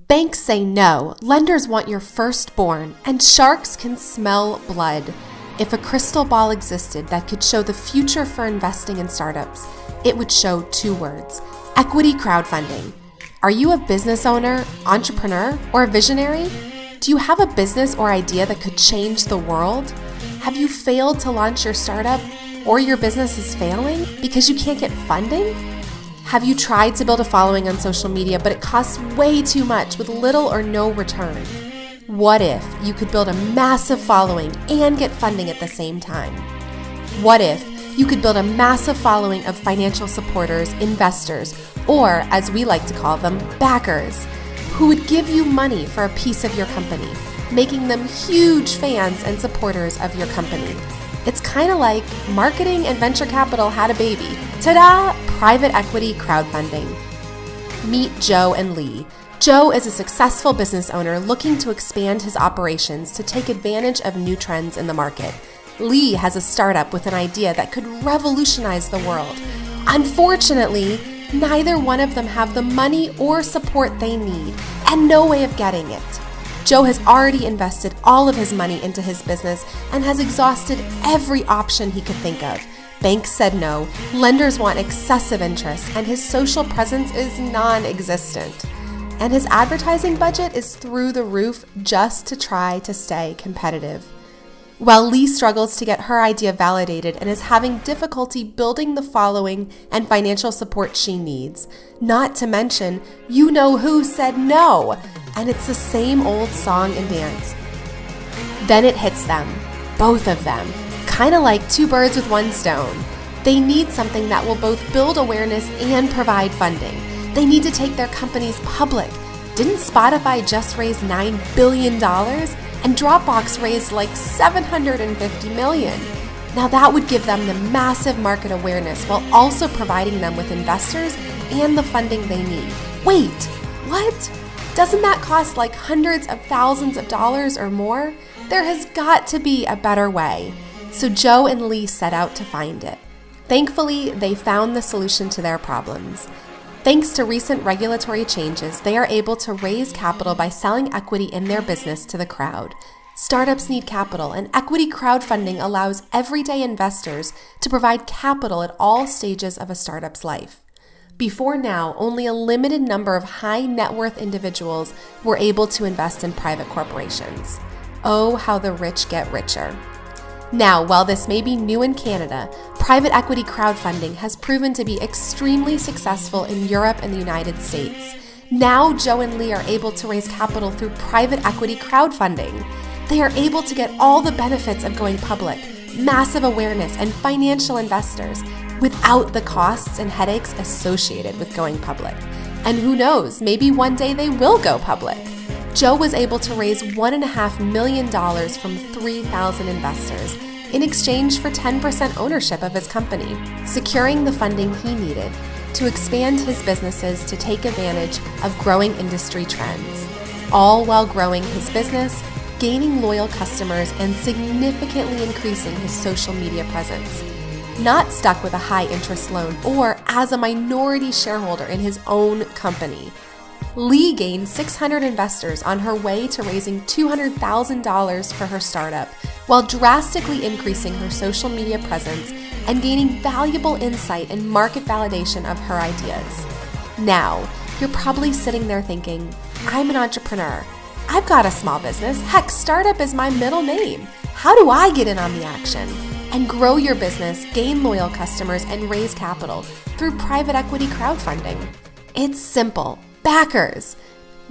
Banks say no, lenders want your firstborn, and sharks can smell blood. If a crystal ball existed that could show the future for investing in startups, it would show 2 words: equity crowdfunding. Are you a business owner, entrepreneur, or a visionary? Do you have a business or idea that could change the world? Have you failed to launch your startup, or your business is failing because you can't get funding? Have you tried to build a following on social media, but it costs way too much with little or no return? What if you could build a massive following and get funding at the same time? What if you could build a massive following of financial supporters, investors, or as we like to call them, backers, who would give you money for a piece of your company, making them huge fans and supporters of your company? It's kind of like marketing and venture capital had a baby. Tada! Private equity crowdfunding. Meet Joe and Lee. Joe is a successful business owner looking to expand his operations to take advantage of new trends in the market. Lee has a startup with an idea that could revolutionize the world. Unfortunately, neither one of them have the money or support they need, and no way of getting it. Joe has already invested all of his money into his business and has exhausted every option he could think of. Banks said no, lenders want excessive interest, and his social presence is non-existent. And his advertising budget is through the roof just to try to stay competitive. While Lee struggles to get her idea validated and is having difficulty building the following and financial support she needs, not to mention, you know who said no, and it's the same old song and dance. Then it hits them, both of them, kind of like 2 birds with 1 stone. They need something that will both build awareness and provide funding. They need to take their companies public. Didn't Spotify just raise $9 billion? And Dropbox raised like $750 million. Now that would give them the massive market awareness while also providing them with investors and the funding they need. Wait, what? Doesn't that cost like hundreds of thousands of dollars or more? There has got to be a better way. So Joe and Lee set out to find it. Thankfully, they found the solution to their problems. Thanks to recent regulatory changes, they are able to raise capital by selling equity in their business to the crowd. Startups need capital, and equity crowdfunding allows everyday investors to provide capital at all stages of a startup's life. Before now, only a limited number of high net worth individuals were able to invest in private corporations. Oh, how the rich get richer. Now, while this may be new in Canada, private equity crowdfunding has proven to be extremely successful in Europe and the United States. Now, Joe and Lee are able to raise capital through private equity crowdfunding. They are able to get all the benefits of going public, massive awareness, and financial investors without the costs and headaches associated with going public. And who knows, maybe one day they will go public. Joe was able to raise $1.5 million from 3,000 investors in exchange for 10% ownership of his company, securing the funding he needed to expand his businesses to take advantage of growing industry trends, all while growing his business, gaining loyal customers, and significantly increasing his social media presence. Not stuck with a high-interest loan or as a minority shareholder in his own company. Lee gained 600 investors on her way to raising $200,000 for her startup, while drastically increasing her social media presence and gaining valuable insight and market validation of her ideas. Now, you're probably sitting there thinking, I'm an entrepreneur. I've got a small business. Heck, startup is my middle name. How do I get in on the action? And grow your business, gain loyal customers, and raise capital through private equity crowdfunding. It's simple. Backers.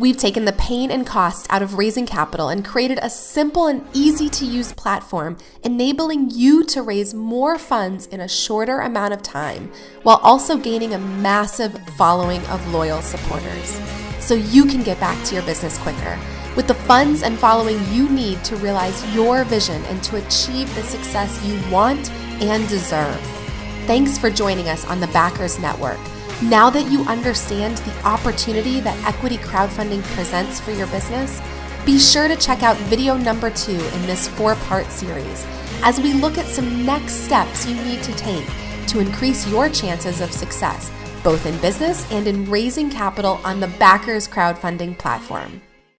We've taken the pain and cost out of raising capital and created a simple and easy-to-use platform enabling you to raise more funds in a shorter amount of time while also gaining a massive following of loyal supporters. So you can get back to your business quicker with the funds and following you need to realize your vision and to achieve the success you want and deserve. Thanks for joining us on the Backers Network. Now that you understand the opportunity that equity crowdfunding presents for your business, be sure to check out video number 2 in this 4-part series as we look at some next steps you need to take to increase your chances of success both in business and in raising capital on the Backers crowdfunding platform.